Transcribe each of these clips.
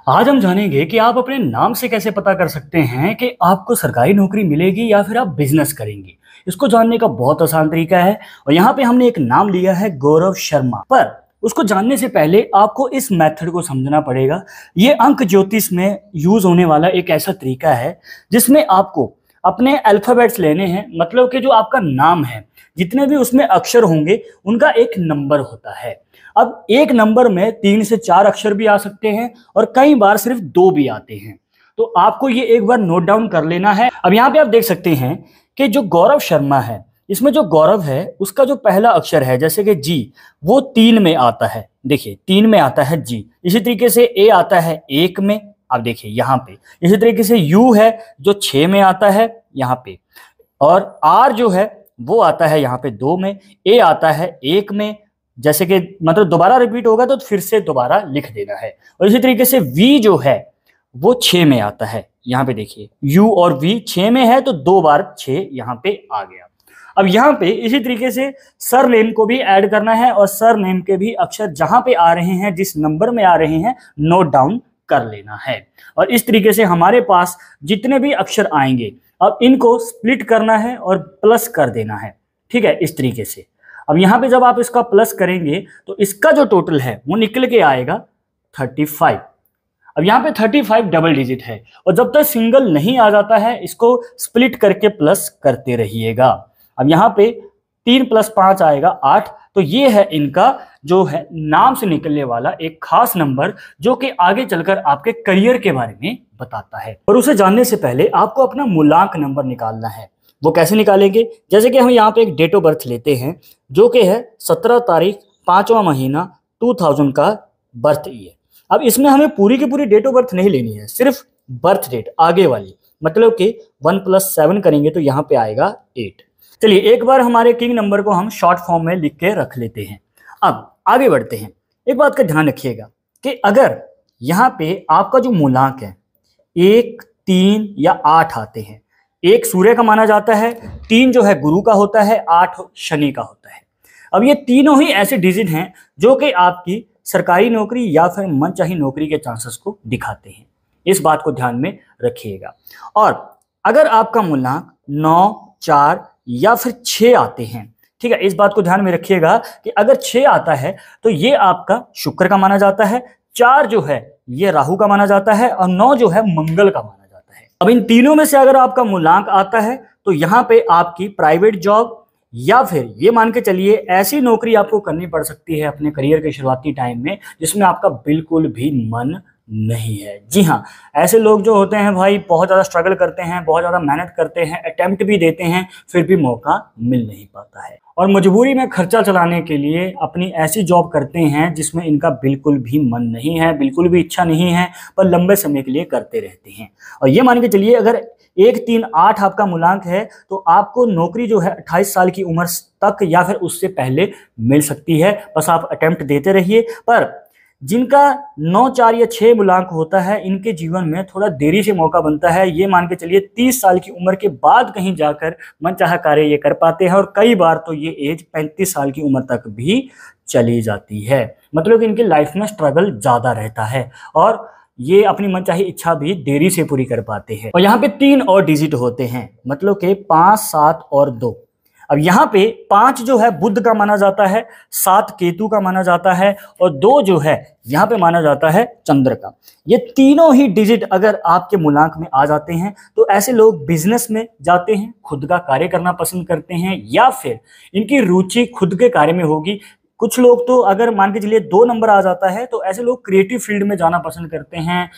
आज हम जानेंगे कि आप अपने नाम से कैसे पता कर सकते हैं कि आपको सरकारी नौकरी मिलेगी या फिर आप बिजनेस करेंगे। इसको जानने का बहुत आसान तरीका है और यहाँ पे हमने एक नाम लिया है गौरव शर्मा। पर उसको जानने से पहले आपको इस मेथड को समझना पड़ेगा। ये अंक ज्योतिष में यूज होने वाला एक ऐसा तरीका है जिसमें आपको अपने अल्फाबेट्स लेने हैं, मतलब कि जो आपका नाम है जितने भी उसमें अक्षर होंगे उनका एक नंबर होता है। अब एक नंबर में 3 से 4 अक्षर भी आ सकते हैं और कई बार सिर्फ 2 भी आते हैं, तो आपको ये एक बार नोट डाउन कर लेना है। अब यहाँ पे आप देख सकते हैं कि जो गौरव शर्मा है, इसमें जो गौरव है उसका जो पहला अक्षर है जैसे कि जी, वो 3 में आता है। देखिए 3 में आता है जी। इसी तरीके से ए आता है 1 में, आप देखिए यहाँ पे। इसी तरीके से यू है जो 6 में आता है यहाँ पे, और आर जो है वो आता है यहाँ पे 2 में, ए आता है 1 में। जैसे कि मतलब दोबारा रिपीट होगा तो फिर से दोबारा लिख देना है। और इसी तरीके से वी जो है वो 6 में आता है। यहाँ पे देखिए यू और वी 6 में है तो 2 बार 6 यहाँ पे आ गया। अब यहाँ पे इसी तरीके से सर नेम को भी ऐड करना है और सर नेम के भी अक्षर जहां पे आ रहे हैं, जिस नंबर में आ रहे हैं, नोट डाउन कर लेना है। और इस तरीके से हमारे पास जितने भी अक्षर आएंगे अब इनको स्प्लिट करना है और प्लस कर देना है। ठीक है, इस तरीके से। अब यहाँ पे जब आप इसका प्लस करेंगे तो इसका जो टोटल है वो निकल के आएगा 35। अब यहाँ पे 35 डबल डिजिट है और जब तक सिंगल नहीं आ जाता है इसको स्प्लिट करके प्लस करते रहिएगा। अब यहाँ पे 3 + 5 आएगा 8। तो ये है इनका जो है नाम से निकलने वाला एक खास नंबर जो कि आगे चलकर आपके करियर के बारे में बताता है। और उसे जानने से पहले आपको अपना मूलांक नंबर निकालना है। वो कैसे निकालेंगे? जैसे कि हम यहाँ पे एक डेट ऑफ बर्थ लेते हैं जो कि है 17 तारीख 5वां महीना 2000 का बर्थ ईयर। अब इसमें हमें पूरी की पूरी डेट ऑफ बर्थ नहीं लेनी है, सिर्फ बर्थ डेट आगे वाली, मतलब कि 1 + 7 करेंगे तो यहाँ पे आएगा 8। चलिए एक बार हमारे किंग नंबर को हम शॉर्ट फॉर्म में लिख के रख लेते हैं। अब आगे बढ़ते हैं। एक बात का ध्यान रखिएगा कि अगर यहाँ पे आपका जो मूलांक है 1, 3 या 8 आते हैं, 1 सूर्य का माना जाता है, 3 जो है गुरु का होता है, 8 शनि का होता है। अब ये तीनों ही ऐसे डिजिट हैं जो कि आपकी सरकारी नौकरी या फिर मनचाही नौकरी के चांसेस को दिखाते हैं। इस बात को ध्यान में रखिएगा। और अगर आपका मूलांक 9, 4 या फिर 6 आते हैं, ठीक है, इस बात को ध्यान में रखिएगा कि अगर 6 आता है तो ये आपका शुक्र का माना जाता है, 4 जो है ये राहु का माना जाता है और 9 जो है मंगल का माना जाता है। अब इन तीनों में से अगर आपका मूलांक आता है तो यहाँ पे आपकी प्राइवेट जॉब या फिर ये मान के चलिए ऐसी नौकरी आपको करनी पड़ सकती है अपने करियर के शुरुआती टाइम में जिसमें आपका बिल्कुल भी मन नहीं है। जी हाँ, ऐसे लोग जो होते हैं भाई बहुत ज़्यादा स्ट्रगल करते हैं, बहुत ज़्यादा मेहनत करते हैं, अटेम्प्ट भी देते हैं, फिर भी मौका मिल नहीं पाता है और मजबूरी में खर्चा चलाने के लिए अपनी ऐसी जॉब करते हैं जिसमें इनका बिल्कुल भी मन नहीं है, बिल्कुल भी इच्छा नहीं है, पर लंबे समय के लिए करते रहते हैं। और ये मान के चलिए अगर 1, 3, 8 आपका मूलांक है तो आपको नौकरी जो है 28 साल की उम्र तक या फिर उससे पहले मिल सकती है। बस आप अटेम्प्ट देते रहिए। पर जिनका 9, 4 या 6 मूलांक होता है इनके जीवन में थोड़ा देरी से मौका बनता है। ये मान के चलिए 30 साल की उम्र के बाद कहीं जाकर मनचाहा कार्य ये कर पाते हैं और कई बार तो ये एज 35 साल की उम्र तक भी चली जाती है। मतलब कि इनकी लाइफ में स्ट्रगल ज़्यादा रहता है और ये अपनी मनचाही इच्छा भी देरी से पूरी कर पाते हैं। और यहाँ पे 3 और डिजिट होते हैं, मतलब कि 5, 7 और 2। अब यहाँ पे 5 जो है बुध का माना जाता है, 7 केतु का माना जाता है और 2 जो है यहाँ पे माना जाता है चंद्र का। ये तीनों ही डिजिट अगर आपके मूलांक में आ जाते हैं तो ऐसे लोग बिजनेस में जाते हैं, खुद का कार्य करना पसंद करते हैं या फिर इनकी रुचि खुद के कार्य में होगी। कुछ लोग तो अगर मान के चलिए 2 नंबर आ जाता है तो ऐसे लोग क्रिएटिव फील्ड में जाना पसंद करते हैं,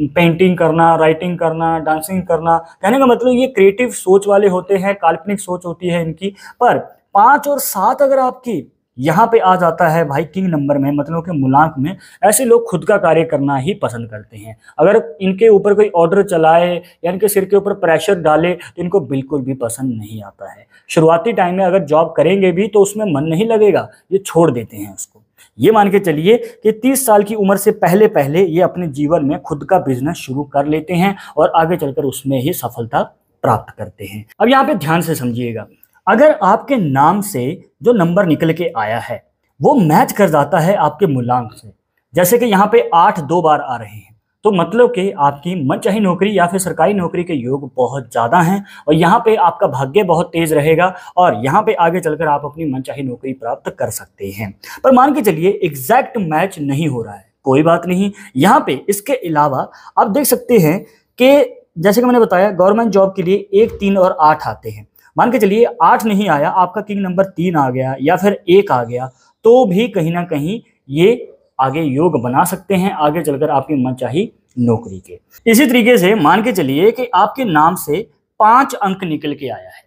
पेंटिंग करना, राइटिंग करना, डांसिंग करना। कहने का मतलब ये क्रिएटिव सोच वाले होते हैं, काल्पनिक सोच होती है इनकी। पर 5 और 7 अगर आपकी यहाँ पे आ जाता है भाई किंग नंबर में, मतलब कि मूलांक में, ऐसे लोग खुद का कार्य करना ही पसंद करते हैं। अगर इनके ऊपर कोई ऑर्डर चलाए या इनके सिर के ऊपर प्रेशर डाले तो इनको बिल्कुल भी पसंद नहीं आता है। शुरुआती टाइम में अगर जॉब करेंगे भी तो उसमें मन नहीं लगेगा, ये छोड़ देते हैं उसको। ये मान के चलिए कि 30 साल की उम्र से पहले पहले ये अपने जीवन में खुद का बिजनेस शुरू कर लेते हैं और आगे चलकर उसमें ही सफलता प्राप्त करते हैं। अब यहाँ पे ध्यान से समझिएगा, अगर आपके नाम से जो नंबर निकल के आया है वो मैच कर जाता है आपके मूलांक से, जैसे कि यहाँ पे 8 2 बार आ रहे हैं, तो मतलब कि आपकी मनचाही नौकरी या फिर सरकारी नौकरी के योग बहुत ज़्यादा हैं और यहाँ पे आपका भाग्य बहुत तेज रहेगा और यहाँ पे आगे चलकर आप अपनी मनचाही नौकरी प्राप्त कर सकते हैं। पर मान के चलिए एग्जैक्ट मैच नहीं हो रहा है, कोई बात नहीं। यहाँ पे इसके अलावा आप देख सकते हैं कि जैसे कि मैंने बताया गवर्नमेंट जॉब के लिए 1, 3 और 8 आते हैं। मान के चलिए 8 नहीं आया, आपका किंग नंबर 3 आ गया या फिर 1 आ गया, तो भी कहीं ना कहीं ये आगे योग बना सकते हैं आगे चलकर आपकी मनचाही नौकरी के। इसी तरीके से मान के चलिए कि आपके नाम से 5 अंक निकल के आया है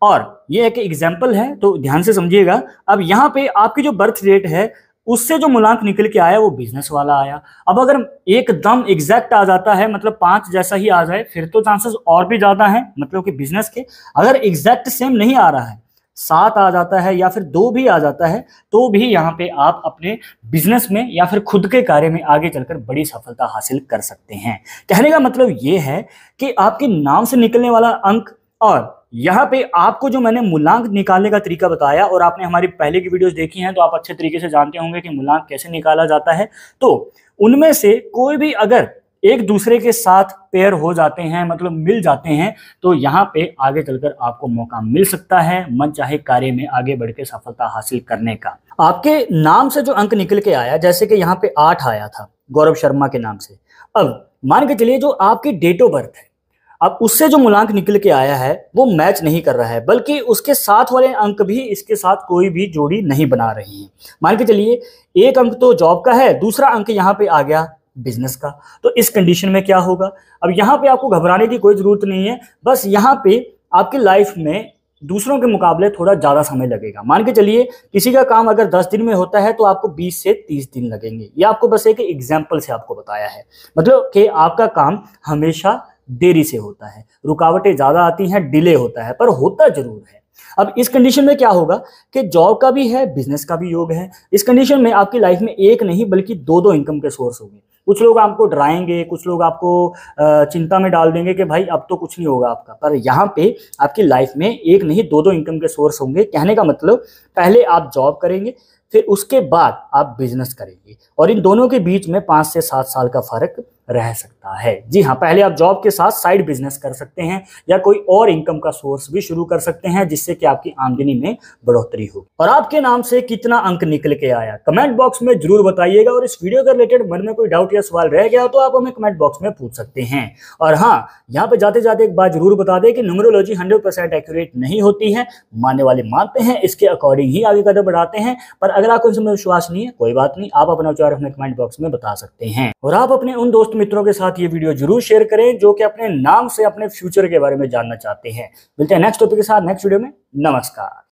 और ये एक एग्जाम्पल है, तो ध्यान से समझिएगा। अब यहाँ पे आपकी जो बर्थ डेट है उससे जो मूलांक निकल के आया वो बिजनेस वाला आया। अब अगर एकदम एग्जैक्ट आ जाता है, मतलब 5 जैसा ही आ जाए, फिर तो चांसेस और भी ज्यादा हैं, मतलब कि बिजनेस के। अगर एग्जैक्ट सेम नहीं आ रहा है, 7 आ जाता है या फिर 2 भी आ जाता है, तो भी यहाँ पे आप अपने बिजनेस में या फिर खुद के कार्य में आगे चलकर बड़ी सफलता हासिल कर सकते हैं। कहने का मतलब ये है कि आपके नाम से निकलने वाला अंक और यहाँ पे आपको जो मैंने मूलांक निकालने का तरीका बताया, और आपने हमारी पहले की वीडियोस देखी हैं तो आप अच्छे तरीके से जानते होंगे कि मूलांक कैसे निकाला जाता है। तो उनमें से कोई भी अगर एक दूसरे के साथ पेयर हो जाते हैं, मतलब मिल जाते हैं, तो यहाँ पे आगे चलकर आपको मौका मिल सकता है मनचाहे कार्य में आगे बढ़ के सफलता हासिल करने का। आपके नाम से जो अंक निकल के आया, जैसे कि यहाँ पे 8 आया था गौरव शर्मा के नाम से। अब मान के चलिए जो आपकी डेट ऑफ बर्थ है, अब उससे जो मूलांक निकल के आया है वो मैच नहीं कर रहा है, बल्कि उसके साथ वाले अंक भी इसके साथ कोई भी जोड़ी नहीं बना रहे हैं। मान के चलिए एक अंक तो जॉब का है, दूसरा अंक यहाँ पे आ गया बिजनेस का। तो इस कंडीशन में क्या होगा? अब यहाँ पे आपको घबराने की कोई जरूरत नहीं है, बस यहाँ पे आपकी लाइफ में दूसरों के मुकाबले थोड़ा ज्यादा समय लगेगा। मान के चलिए किसी का काम अगर 10 दिन में होता है तो आपको 20 से 30 दिन लगेंगे। ये आपको बस एक एग्जाम्पल से आपको बताया है, मतलब कि आपका काम हमेशा देरी से होता है, रुकावटें ज्यादा आती हैं, डिले होता है, पर होता जरूर है। अब इस कंडीशन में क्या होगा कि जॉब का भी है, बिजनेस का भी योग है। इस कंडीशन में आपकी लाइफ में एक नहीं बल्कि 2 इनकम के सोर्स होंगे। कुछ लोग आपको डराएंगे, कुछ लोग आपको चिंता में डाल देंगे कि भाई अब तो कुछ नहीं होगा आपका, पर यहाँ पे आपकी लाइफ में एक नहीं 2 इनकम के सोर्स होंगे। कहने का मतलब पहले आप जॉब करेंगे, फिर उसके बाद आप बिजनेस करेंगे, और इन दोनों के बीच में 5 से 7 साल का फर्क रह सकता है। जी हाँ, पहले आप जॉब के साथ साइड बिजनेस कर सकते हैं या कोई और इनकम का सोर्स भी शुरू कर सकते हैं, जिससे कि आपकी आमदनी में बढ़ोतरी हो। और आपके नाम से कितना अंक निकल के आया कमेंट बॉक्स में जरूर बताइएगा। और इस वीडियो के रिलेटेड मन में कोई डाउट या सवाल रह गया तो आप हमें कमेंट बॉक्स में पूछ सकते हैं। और हाँ, यहाँ पे जाते जाते एक बात जरूर बता दें कि न्यूमरोलॉजी 100% एक्यूरेट नहीं होती है, मानने वाले मानते हैं, इसके अकॉर्डिंग ही आगे कदम बढ़ाते हैं। पर अगर आपको इसमें विश्वास नहीं है, कोई बात नहीं, आप अपना विचार अपने कमेंट बॉक्स में बता सकते हैं। और आप अपने उन दोस्त मित्रों के साथ ये वीडियो जरूर शेयर करें जो कि अपने नाम से अपने फ्यूचर के बारे में जानना चाहते हैं। मिलते हैं नेक्स्ट टॉपिक के साथ नेक्स्ट वीडियो में। नमस्कार।